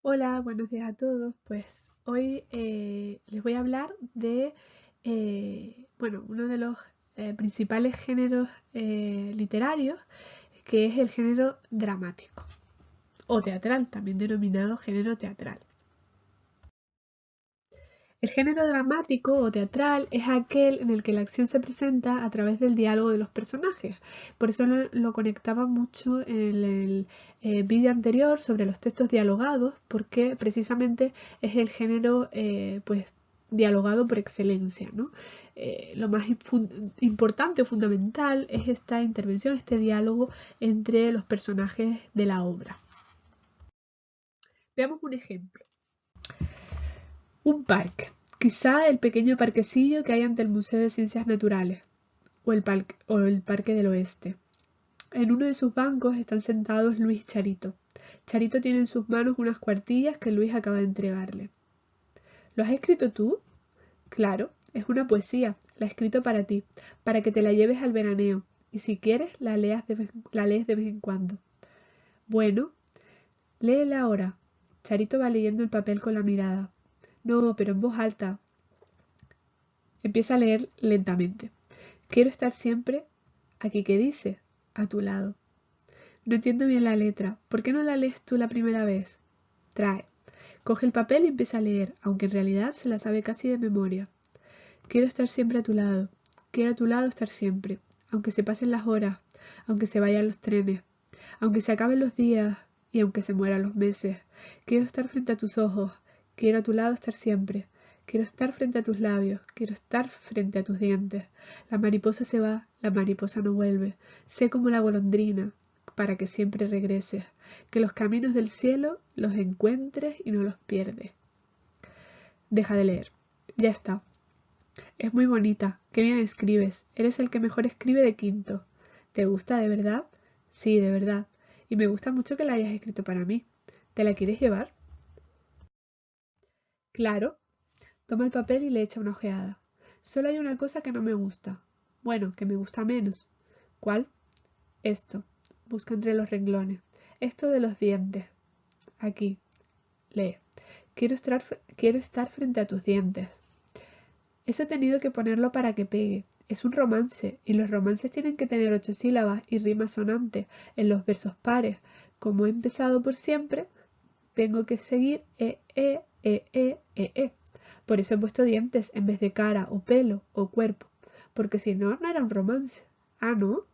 Hola, buenos días a todos. Pues hoy les voy a hablar de, uno de los principales géneros literarios, que es el género dramático o teatral, también denominado género teatral. El género dramático o teatral es aquel en el que la acción se presenta a través del diálogo de los personajes. Por eso lo conectaba mucho en el vídeo anterior sobre los textos dialogados, porque precisamente es el género dialogado por excelencia, ¿no? Lo más importante o fundamental es esta intervención, este diálogo entre los personajes de la obra. Veamos un ejemplo. Un parque. Quizá el pequeño parquecillo que hay ante el Museo de Ciencias Naturales o el Parque del Oeste. En uno de sus bancos están sentados Luis y Charito. Charito tiene en sus manos unas cuartillas que Luis acaba de entregarle. ¿Lo has escrito tú? Claro, es una poesía. La he escrito para ti, para que te la lleves al veraneo y si quieres la lees de vez en cuando. Bueno, léela ahora. Charito va leyendo el papel con la mirada. No, pero en voz alta. Empieza a leer lentamente. Quiero estar siempre aquí que dice, a tu lado. No entiendo bien la letra. ¿Por qué no la lees tú la primera vez? Trae. Coge el papel y empieza a leer, aunque en realidad se la sabe casi de memoria. Quiero estar siempre a tu lado. Quiero a tu lado estar siempre. Aunque se pasen las horas, aunque se vayan los trenes, aunque se acaben los días y aunque se mueran los meses. Quiero estar frente a tus ojos. Quiero a tu lado estar siempre. Quiero estar frente a tus labios. Quiero estar frente a tus dientes. La mariposa se va, la mariposa no vuelve. Sé como la golondrina, para que siempre regreses. Que los caminos del cielo los encuentres y no los pierdes. Deja de leer. Ya está. Es muy bonita. Qué bien escribes. Eres el que mejor escribe de quinto. ¿Te gusta de verdad? Sí, de verdad. Y me gusta mucho que la hayas escrito para mí. ¿Te la quieres llevar? Claro. Toma el papel y le echa una ojeada. Solo hay una cosa que no me gusta. Bueno, que me gusta menos. ¿Cuál? Esto. Busca entre los renglones. Esto de los dientes. Aquí. Lee. Quiero estar frente a tus dientes. Eso he tenido que ponerlo para que pegue. Es un romance, y los romances tienen que tener 8 sílabas y rimas sonantes en los versos pares. Como he empezado por siempre, tengo que seguir e. Por eso he puesto dientes en vez de cara o pelo o cuerpo, porque si no, no era un romance. Ah, ¿no?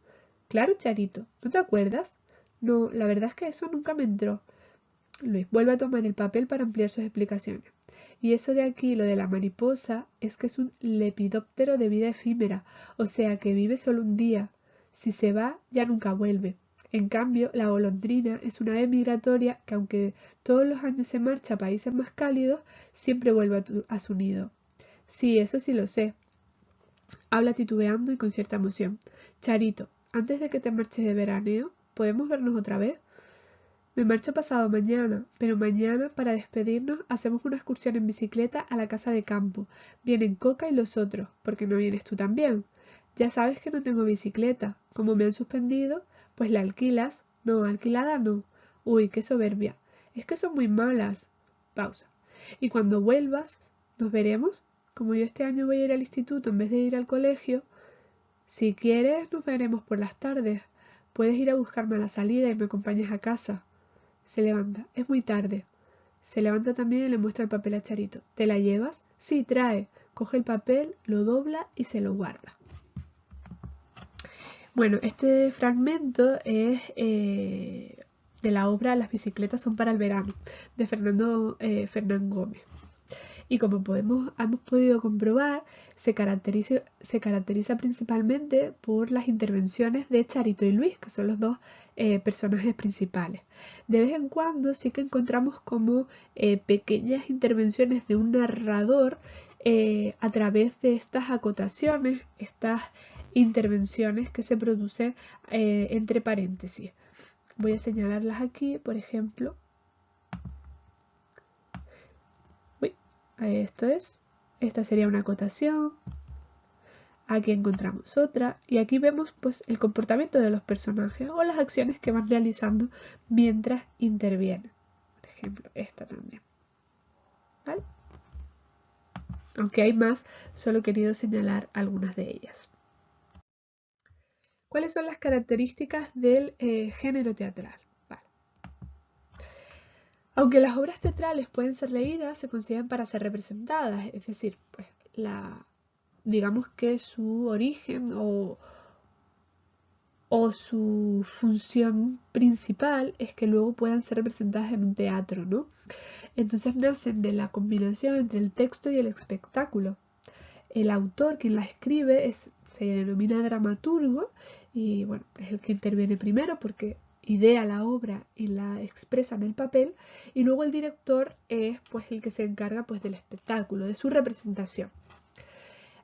Claro, Charito, ¿no te acuerdas? No, la verdad es que eso nunca me entró. Luis vuelve a tomar el papel para ampliar sus explicaciones. Y eso de aquí, lo de la mariposa, es que es un lepidóptero de vida efímera, o sea que vive solo un día. Si se va, ya nunca vuelve. En cambio, la golondrina es una ave migratoria que aunque todos los años se marcha a países más cálidos, siempre vuelve a su nido. Sí, eso sí lo sé. Habla titubeando y con cierta emoción. Charito, antes de que te marches de veraneo, ¿podemos vernos otra vez? Me marcho pasado mañana, pero mañana, para despedirnos, hacemos una excursión en bicicleta a la casa de campo. Vienen Coca y los otros, porque no vienes tú también. Ya sabes que no tengo bicicleta. Como me han suspendido, pues la alquilas. No, alquilada no. Uy, qué soberbia. Es que son muy malas. Pausa. Y cuando vuelvas, ¿nos veremos? Como yo este año voy a ir al instituto en vez de ir al colegio, si quieres, nos veremos por las tardes. Puedes ir a buscarme a la salida y me acompañas a casa. Se levanta. Es muy tarde. Se levanta también y le muestra el papel a Charito. ¿Te la llevas? Sí, trae. Coge el papel, lo dobla y se lo guarda. Bueno, este fragmento es de la obra Las bicicletas son para el verano, de Fernando Fernán Gómez. Y como hemos podido comprobar, se caracteriza principalmente por las intervenciones de Charito y Luis, que son los dos personajes principales. De vez en cuando sí que encontramos como pequeñas intervenciones de un narrador a través de estas acotaciones, estas intervenciones que se producen entre paréntesis. Voy a señalarlas aquí, por ejemplo. Uy, esta sería una acotación. Aquí encontramos otra y aquí vemos pues el comportamiento de los personajes o las acciones que van realizando mientras intervienen. ejemplo, esta también. ¿Vale? Aunque hay más, solo he querido señalar algunas de ellas. ¿Cuáles son las características del género teatral? Vale. Aunque las obras teatrales pueden ser leídas, se conciben para ser representadas, es decir, pues digamos que su origen o su función principal es que luego puedan ser representadas en un teatro, ¿no? Entonces nacen de la combinación entre el texto y el espectáculo. El autor, quien la escribe, se denomina dramaturgo y bueno, es el que interviene primero porque idea la obra y la expresa en el papel, y luego el director es pues el que se encarga pues del espectáculo, de su representación.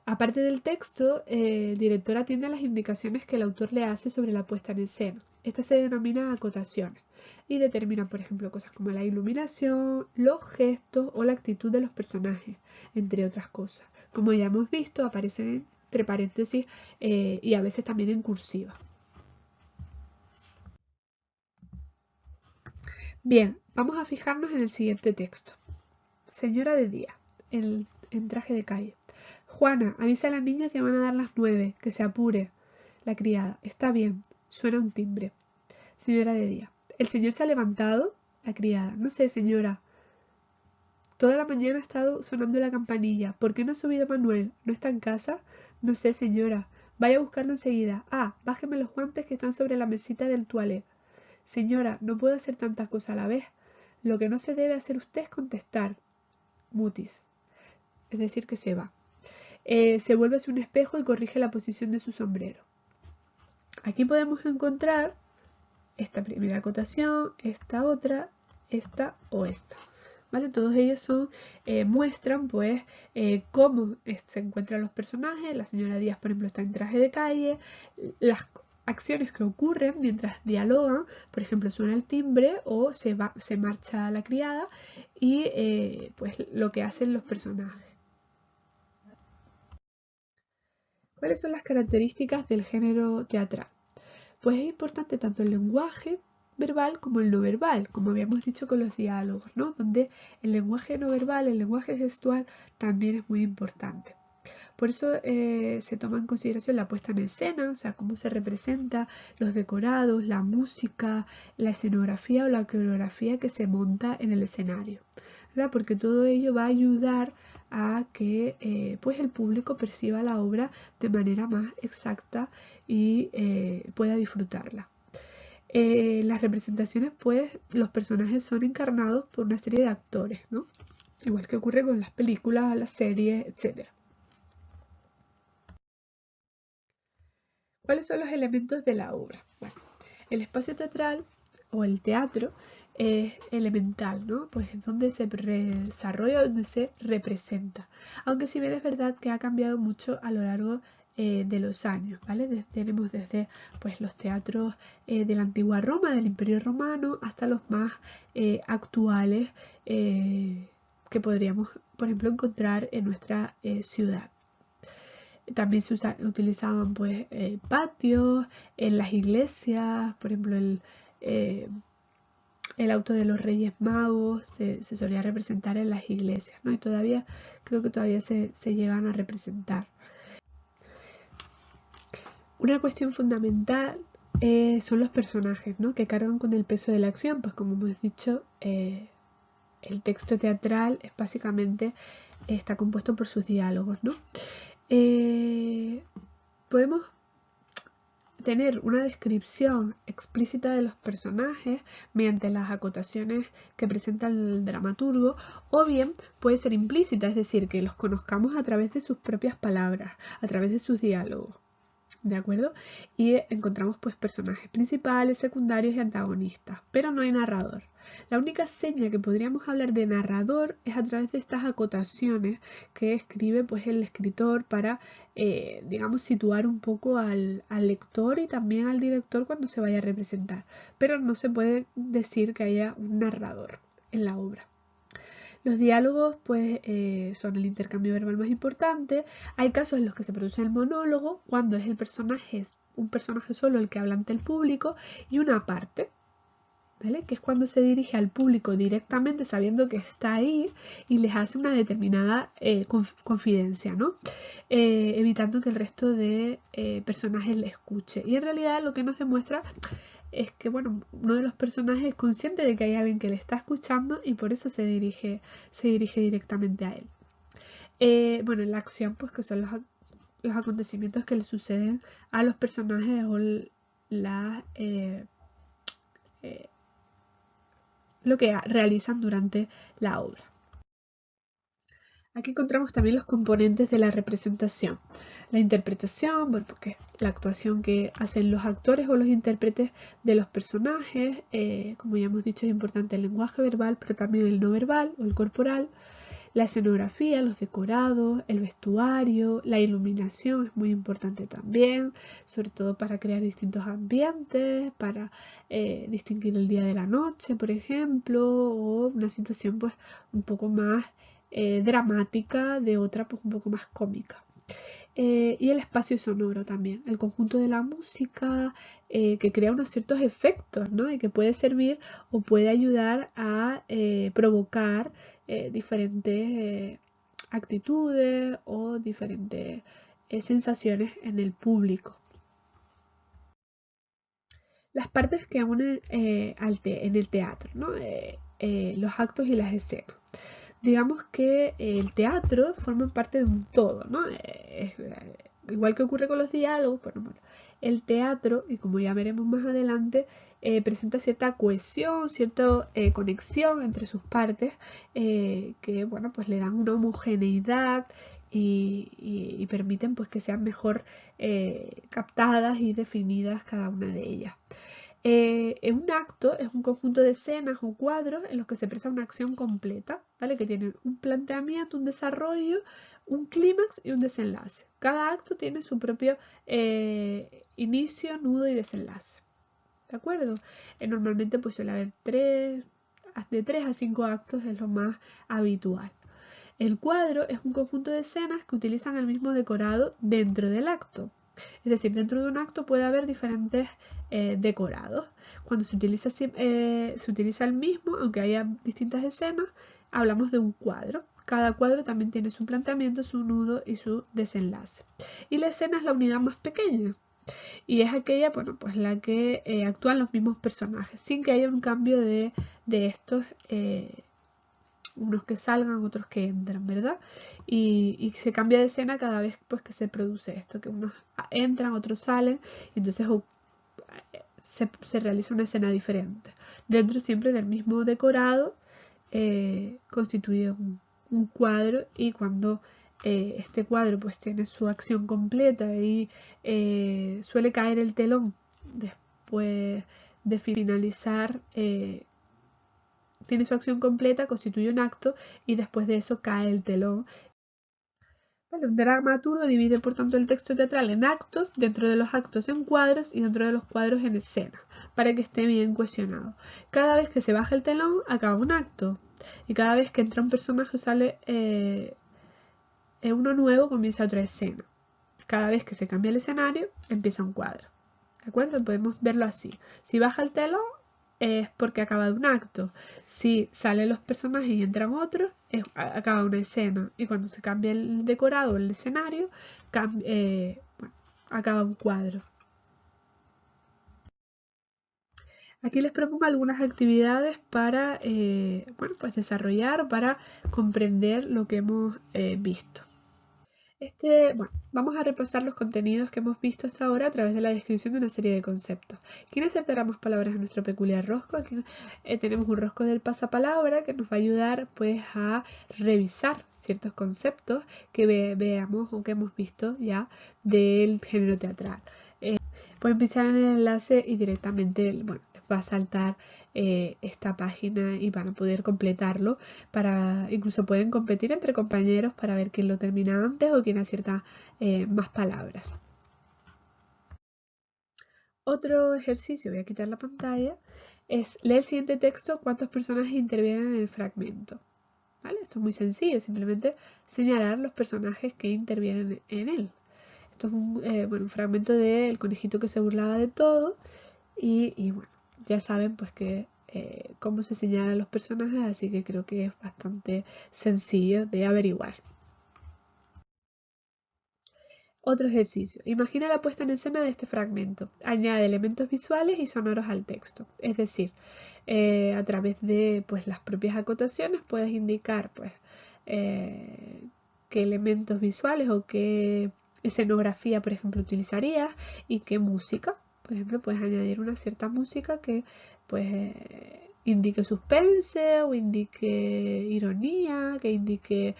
Aparte del texto, el director atiende a las indicaciones que el autor le hace sobre la puesta en escena. Estas se denominan acotaciones y determinan, por ejemplo, cosas como la iluminación, los gestos o la actitud de los personajes, entre otras cosas. Como ya hemos visto, aparecen entre paréntesis y a veces también en cursiva. Bien, vamos a fijarnos en el siguiente texto. Señora de día, en traje de calle. Juana, avisa a la niña que van a dar las 9, que se apure. La criada, está bien, suena un timbre. Señora de día, ¿el señor se ha levantado? La criada, no sé, señora. Toda la mañana ha estado sonando la campanilla. ¿Por qué no ha subido Manuel? ¿No está en casa? No sé, señora. Vaya a buscarlo enseguida. Ah, bájeme los guantes que están sobre la mesita del toilet. Señora, no puedo hacer tantas cosas a la vez. Lo que no se debe hacer usted es contestar. Mutis. Es decir, que se va. Se vuelve hacia un espejo y corrige la posición de su sombrero. Aquí podemos encontrar esta primera acotación, esta otra, esta o esta. ¿Vale? Todos ellos muestran pues cómo se encuentran los personajes. La señora Díaz, por ejemplo, está en traje de calle. Las acciones que ocurren mientras dialogan, por ejemplo, suena el timbre o se marcha la criada y pues lo que hacen los personajes. ¿Cuáles son las características del género teatral? Pues es importante tanto el lenguaje verbal como el no verbal, como habíamos dicho con los diálogos, ¿no? Donde el lenguaje no verbal, el lenguaje gestual también es muy importante. Por eso se toma en consideración la puesta en escena, o sea, cómo se representa, los decorados, la música, la escenografía o la coreografía que se monta en el escenario, ¿verdad? Porque todo ello va a ayudar a que pues el público perciba la obra de manera más exacta y pueda disfrutarla. Las representaciones, pues, los personajes son encarnados por una serie de actores, ¿no? Igual que ocurre con las películas, las series, etc. ¿Cuáles son los elementos de la obra? Bueno, el espacio teatral o el teatro es elemental, ¿no? Pues es donde se desarrolla, donde se representa. Aunque si bien es verdad que ha cambiado mucho a lo largo de los años, ¿vale? Tenemos desde pues, los teatros de la antigua Roma, del Imperio Romano, hasta los más actuales que podríamos, por ejemplo, encontrar en nuestra ciudad. También se utilizaban pues patios en las iglesias, por ejemplo el auto de los Reyes Magos se solía representar en las iglesias, ¿no? Y creo que todavía se llegan a representar. Una cuestión fundamental son los personajes, ¿no? Que cargan con el peso de la acción, pues como hemos dicho, el texto teatral es básicamente está compuesto por sus diálogos, ¿no? Podemos tener una descripción explícita de los personajes mediante las acotaciones que presenta el dramaturgo, o bien puede ser implícita, es decir, que los conozcamos a través de sus propias palabras, a través de sus diálogos. ¿De acuerdo? Y encontramos pues personajes principales, secundarios y antagonistas, pero no hay narrador. La única seña que podríamos hablar de narrador es a través de estas acotaciones que escribe pues el escritor para, digamos, situar un poco al lector y también al director cuando se vaya a representar. Pero no se puede decir que haya un narrador en la obra. Los diálogos pues son el intercambio verbal más importante. Hay casos en los que se produce el monólogo, cuando es un personaje solo el que habla ante el público, y una parte. ¿vale? Que es cuando se dirige al público directamente sabiendo que está ahí y les hace una determinada confidencia, ¿no? Evitando que el resto de personajes le escuche. Y en realidad lo que nos demuestra es que, bueno, uno de los personajes es consciente de que hay alguien que le está escuchando y por eso se dirige directamente a él. Bueno, en la acción, pues que son los acontecimientos que le suceden a los personajes o las lo que realizan durante la obra. Aquí encontramos también los componentes de la representación. La interpretación, bueno, porque la actuación que hacen los actores o los intérpretes de los personajes, como ya hemos dicho, es importante el lenguaje verbal, pero también el no verbal o el corporal. La escenografía, los decorados, el vestuario, la iluminación es muy importante también, sobre todo para crear distintos ambientes, para distinguir el día de la noche, por ejemplo, o una situación pues un poco más dramática de otra pues un poco más cómica. Y el espacio sonoro también, el conjunto de la música que crea unos ciertos efectos, ¿no? Y que puede servir o puede ayudar a provocar diferentes actitudes o diferentes sensaciones en el público. Las partes que unen en el teatro, ¿no? Los actos y las escenas. Digamos que el teatro forma parte de un todo, ¿no? Igual que ocurre con los diálogos, bueno, el teatro, y como ya veremos más adelante, presenta cierta cohesión, cierta conexión entre sus partes que, bueno, pues le dan una homogeneidad y permiten pues que sean mejor captadas y definidas cada una de ellas. Un acto es un conjunto de escenas o cuadros en los que se expresa una acción completa, ¿vale? Que tienen un planteamiento, un desarrollo, un clímax y un desenlace. Cada acto tiene su propio inicio, nudo y desenlace. ¿De acuerdo? Normalmente pues suele haber de 3 a 5 actos es lo más habitual. El cuadro es un conjunto de escenas que utilizan el mismo decorado dentro del acto. Es decir, dentro de un acto puede haber diferentes decorados. Cuando se utiliza el mismo, aunque haya distintas escenas, hablamos de un cuadro. Cada cuadro también tiene su planteamiento, su nudo y su desenlace. Y la escena es la unidad más pequeña. Y es aquella, bueno, pues la que actúan los mismos personajes, sin que haya un cambio de estos unos que salgan, otros que entran, ¿verdad? Y se cambia de escena cada vez pues, que se produce esto, que unos entran, otros salen, y entonces se realiza una escena diferente. Dentro siempre del mismo decorado, constituye un cuadro, y cuando este cuadro pues tiene su acción completa y suele caer el telón después de finalizar tiene su acción completa, constituye un acto y después de eso cae el telón. Vale, un dramaturgo divide por tanto el texto teatral en actos, dentro de los actos en cuadros y dentro de los cuadros en escenas, para que esté bien cohesionado. Cada vez que se baja el telón acaba un acto y cada vez que entra un personaje o sale uno nuevo comienza otra escena. Cada vez que se cambia el escenario empieza un cuadro. ¿De acuerdo? Podemos verlo así. Si baja el telón es porque acaba un acto. Si salen los personajes y entran otros, acaba una escena. Y cuando se cambia el decorado, el escenario, bueno, acaba un cuadro. Aquí les propongo algunas actividades para bueno, pues desarrollar, para comprender lo que hemos visto. Bueno, vamos a repasar los contenidos que hemos visto hasta ahora a través de la descripción de una serie de conceptos. ¿Quién acertará más palabras en nuestro peculiar rosco? Aquí tenemos un rosco del pasapalabra que nos va a ayudar pues a revisar ciertos conceptos que veamos o que hemos visto ya del género teatral. Pueden pinchar en el enlace y directamente bueno, les va a saltar esta página y van a poder completarlo. Incluso pueden competir entre compañeros para ver quién lo termina antes o quién acierta más palabras. Otro ejercicio, voy a quitar la pantalla, es leer el siguiente texto, cuántos personajes intervienen en el fragmento. ¿Vale? Esto es muy sencillo, simplemente señalar los personajes que intervienen en él. Esto es un fragmento de El conejito que se burlaba de todo y bueno, ya saben pues que cómo se señalan los personajes, así que creo que es bastante sencillo de averiguar. Otro ejercicio. Imagina la puesta en escena de este fragmento. Añade elementos visuales y sonoros al texto. Es decir, a través de pues, las propias acotaciones puedes indicar pues, qué elementos visuales o qué escenografía, por ejemplo, utilizarías y qué música. Por ejemplo, puedes añadir una cierta música que pues, indique suspense o indique ironía, que indique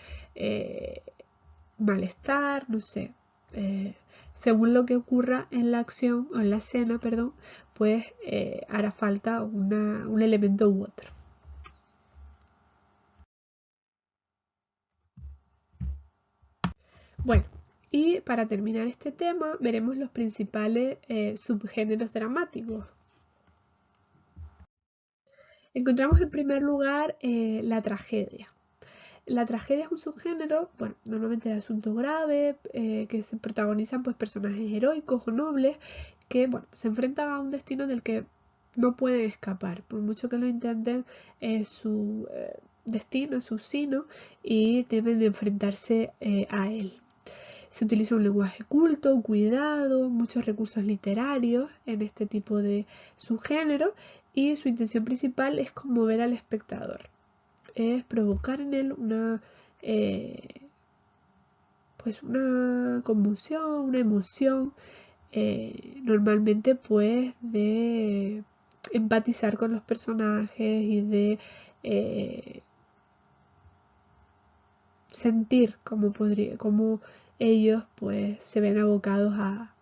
malestar, no sé. Según lo que ocurra en la acción o en la escena, perdón, pues hará falta un elemento u otro. Bueno, y para terminar este tema veremos los principales subgéneros dramáticos. Encontramos en primer lugar la tragedia. La tragedia es un subgénero, bueno, normalmente de asunto grave, que se protagonizan pues personajes heroicos o nobles que, bueno, se enfrentan a un destino del que no pueden escapar, por mucho que lo intenten, su destino, su sino, y deben de enfrentarse a él. Se utiliza un lenguaje culto, cuidado, muchos recursos literarios en este tipo de subgénero y su intención principal es conmover al espectador, es provocar en él pues una conmoción, una emoción, normalmente pues de empatizar con los personajes y de sentir cómo ellos pues se ven abocados a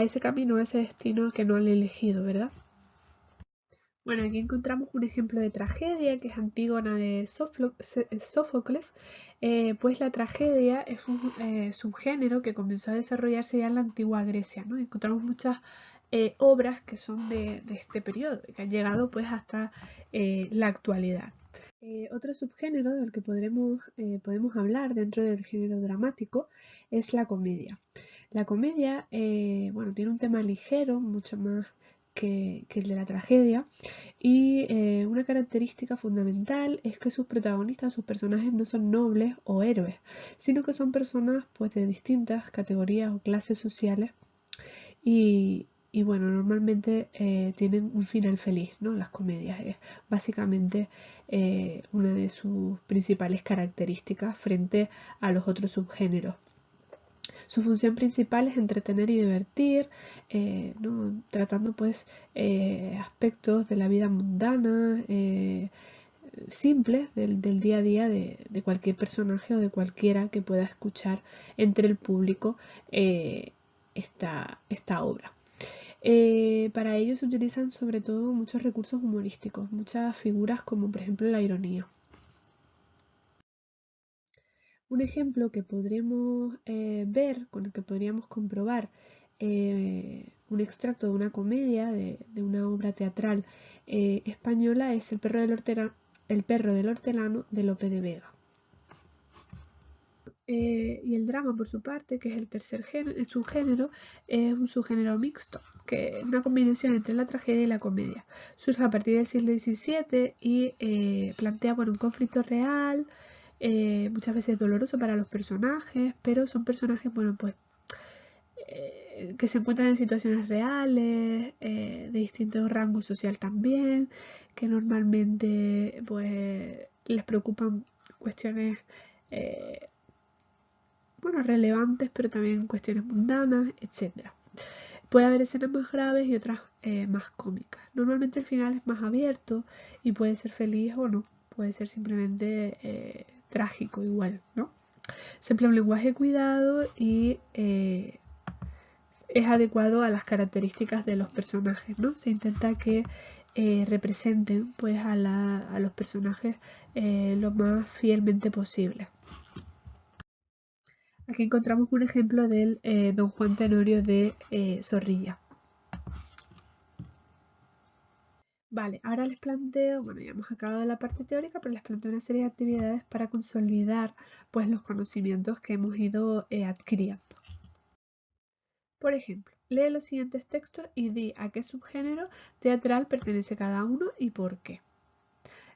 ese camino, a ese destino que no han elegido, ¿verdad? Bueno, aquí encontramos un ejemplo de tragedia que es Antígona de Sófocles, pues la tragedia es un subgénero que comenzó a desarrollarse ya en la antigua Grecia, ¿no? Encontramos muchas obras que son de este periodo, que han llegado pues hasta la actualidad. Otro subgénero del que podemos hablar dentro del género dramático es la comedia. La comedia, bueno, tiene un tema ligero, mucho más que el de la tragedia, y una característica fundamental es que sus protagonistas, sus personajes no son nobles o héroes, sino que son personas pues de distintas categorías o clases sociales y bueno, normalmente tienen un final feliz, ¿no? Las comedias es básicamente una de sus principales características frente a los otros subgéneros. Su función principal es entretener y divertir, ¿no? Tratando pues aspectos de la vida mundana, simples del día a día de cualquier personaje o de cualquiera que pueda escuchar entre el público esta obra. Para ello se utilizan sobre todo muchos recursos humorísticos, muchas figuras como por ejemplo la ironía. Un ejemplo que podremos ver, con el que podríamos comprobar un extracto de una comedia, de una obra teatral española, es El perro del hortelano de Lope de Vega. Y el drama, por su parte, que es el tercer subgénero, es un subgénero mixto, que es una combinación entre la tragedia y la comedia. Surge a partir del siglo XVII y plantea un conflicto real, muchas veces doloroso para los personajes, pero son personajes, bueno, pues que se encuentran en situaciones reales, de distinto rango social también, que normalmente pues les preocupan cuestiones bueno, relevantes, pero también cuestiones mundanas, etc. Puede haber escenas más graves y otras más cómicas. Normalmente el final es más abierto y puede ser feliz o no. Puede ser simplemente trágico igual, ¿no? Se emplea un lenguaje cuidado y es adecuado a las características de los personajes, ¿no? Se intenta que representen pues a los personajes lo más fielmente posible. Aquí encontramos un ejemplo del Don Juan Tenorio de Zorrilla. Vale, ahora les planteo, bueno, ya hemos acabado la parte teórica, pero les planteo una serie de actividades para consolidar pues los conocimientos que hemos ido adquiriendo. Por ejemplo, lee los siguientes textos y di a qué subgénero teatral pertenece cada uno y por qué.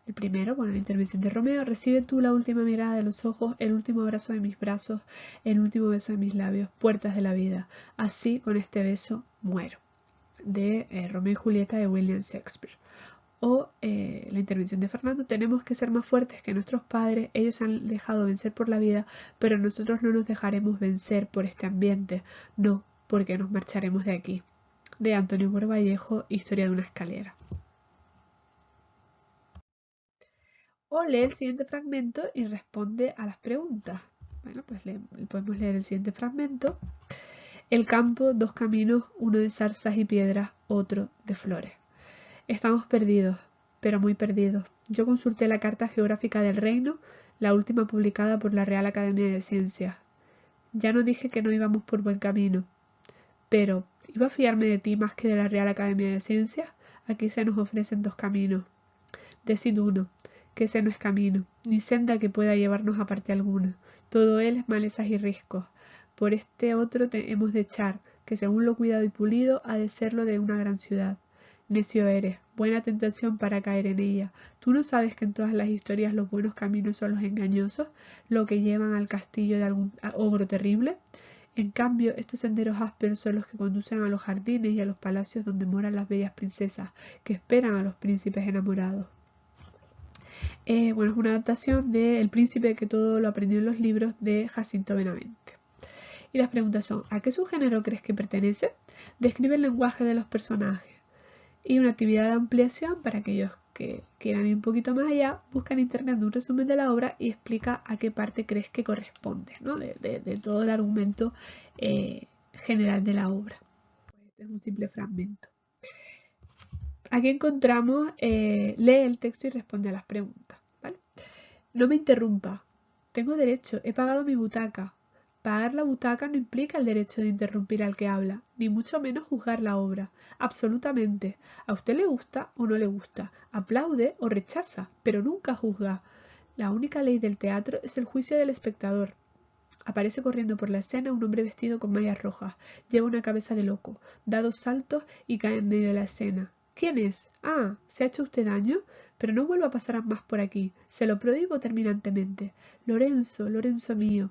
El primero, bueno, la intervención de Romeo: recibe tú la última mirada de los ojos, el último abrazo de mis brazos, el último beso de mis labios, puertas de la vida. Así, con este beso, muero. De Romeo y Julieta de William Shakespeare. O la intervención de Fernando: tenemos que ser más fuertes que nuestros padres, ellos se han dejado vencer por la vida, pero nosotros no nos dejaremos vencer por este ambiente, no, porque nos marcharemos de aquí. De Antonio Borvallejo, Historia de una escalera. O lee el siguiente fragmento y responde a las preguntas. Bueno, pues podemos leer el siguiente fragmento. El campo, dos caminos, uno de zarzas y piedras, otro de flores. Estamos perdidos, pero muy perdidos. Yo consulté la Carta Geográfica del Reino, la última publicada por la Real Academia de Ciencias. Ya no dije que no íbamos por buen camino, pero ¿iba a fiarme de ti más que de la Real Academia de Ciencias? Aquí se nos ofrecen dos caminos. Decid uno, que ese no es camino, ni senda que pueda llevarnos a parte alguna. Todo él es malezas y riscos. Por este otro hemos de echar, que según lo cuidado y pulido, ha de serlo de una gran ciudad. Necio eres, buena tentación para caer en ella. ¿Tú no sabes que en todas las historias los buenos caminos son los engañosos, lo que llevan al castillo de algún ogro terrible? En cambio, estos senderos ásperos son los que conducen a los jardines y a los palacios donde moran las bellas princesas, que esperan a los príncipes enamorados. Bueno, es una adaptación de El príncipe que todo lo aprendió en los libros de Jacinto Benavente. Y las preguntas son: ¿a qué subgénero crees que pertenece? Describe el lenguaje de los personajes. Y una actividad de ampliación para aquellos que quieran ir un poquito más allá: busca en internet un resumen de la obra y explica a qué parte crees que corresponde, ¿no? de todo el argumento general de la obra. Pues este es un simple fragmento. Aquí encontramos, lee el texto y responde a las preguntas, ¿vale? No me interrumpa. Tengo derecho, he pagado mi butaca. Pagar la butaca no implica el derecho de interrumpir al que habla, ni mucho menos juzgar la obra. Absolutamente. A usted le gusta o no le gusta, aplaude o rechaza, pero nunca juzga. La única ley del teatro es el juicio del espectador. Aparece corriendo por la escena un hombre vestido con mallas rojas. Lleva una cabeza de loco, da 2 saltos y cae en medio de la escena. ¿Quién es? Ah, ¿se ha hecho usted daño? Pero no vuelva a pasar más por aquí. Se lo prohíbo terminantemente. Lorenzo, Lorenzo mío.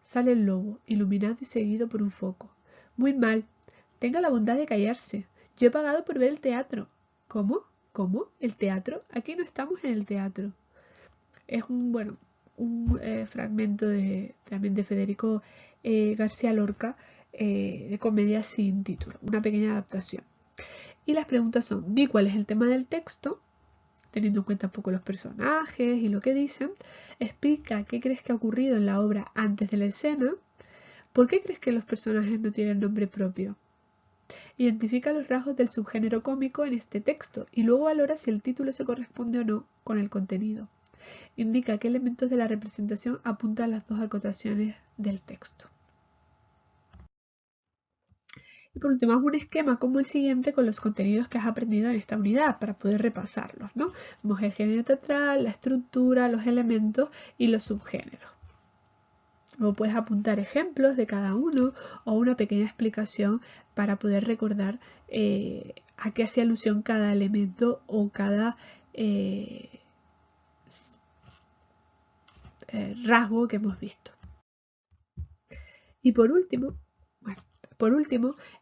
Sale el lobo, iluminado y seguido por un foco. Muy mal. Tenga la bondad de callarse. Yo he pagado por ver el teatro. ¿Cómo? ¿Cómo? ¿El teatro? Aquí no estamos en el teatro. Es un fragmento también de Federico García Lorca, de comedia sin título, una pequeña adaptación. Y las preguntas son: di cuál es el tema del texto, teniendo en cuenta un poco los personajes y lo que dicen. Explica qué crees que ha ocurrido en la obra antes de la escena. ¿Por qué crees que los personajes no tienen nombre propio? Identifica los rasgos del subgénero cómico en este texto y luego valora si el título se corresponde o no con el contenido. Indica qué elementos de la representación apuntan las dos acotaciones del texto. Y por último, haz un esquema como el siguiente con los contenidos que has aprendido en esta unidad para poder repasarlos, ¿no? Vemos el género teatral, la estructura, los elementos y los subgéneros. Luego puedes apuntar ejemplos de cada uno o una pequeña explicación para poder recordar a qué hacía alusión cada elemento o cada rasgo que hemos visto. Y por último,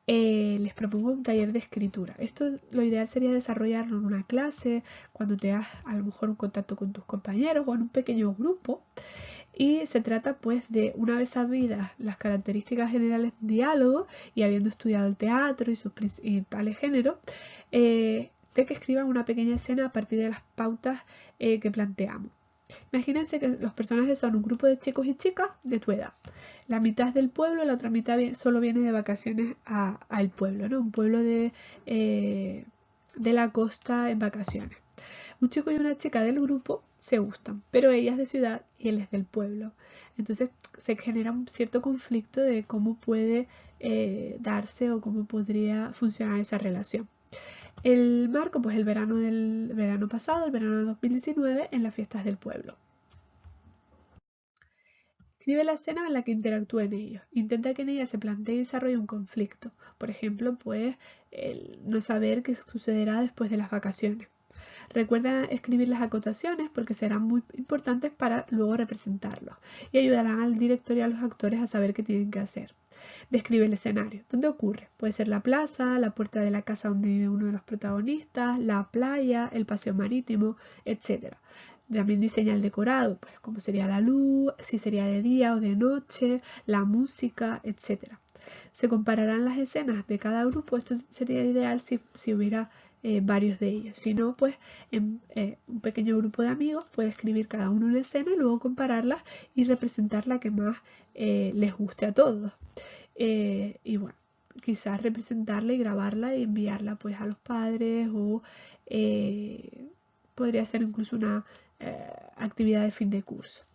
les propongo un taller de escritura. Esto lo ideal sería desarrollarlo en una clase, cuando te das a lo mejor un contacto con tus compañeros o en un pequeño grupo. Y se trata pues de, una vez sabidas las características generales de diálogo y habiendo estudiado el teatro y sus principales géneros, de que escriban una pequeña escena a partir de las pautas que planteamos. Imagínense que los personajes son un grupo de chicos y chicas de tu edad. La mitad es del pueblo, la otra mitad solo viene de vacaciones al pueblo, ¿no? Un pueblo de la costa en vacaciones. Un chico y una chica del grupo se gustan, pero ella es de ciudad y él es del pueblo. Entonces se genera un cierto conflicto de cómo puede darse o cómo podría funcionar esa relación. El marco, pues el verano pasado, el verano de 2019, en las fiestas del pueblo. Escribe la escena en la que interactúen ellos. Intenta que en ella se plantee y desarrolle un conflicto. Por ejemplo, pues el no saber qué sucederá después de las vacaciones. Recuerda escribir las acotaciones porque serán muy importantes para luego representarlos y ayudarán al director y a los actores a saber qué tienen que hacer. Describe el escenario. ¿Dónde ocurre? Puede ser la plaza, la puerta de la casa donde vive uno de los protagonistas, la playa, el paseo marítimo, etc. También diseña el decorado, pues como sería la luz, si sería de día o de noche, la música, etc. Se compararán las escenas de cada grupo. Esto sería ideal si hubiera varios de ellos. Si no, pues en un pequeño grupo de amigos puede escribir cada uno una escena y luego compararlas y representar la que más les guste a todos. Y bueno, quizás representarla y grabarla y enviarla pues a los padres o podría ser incluso una actividad de fin de curso.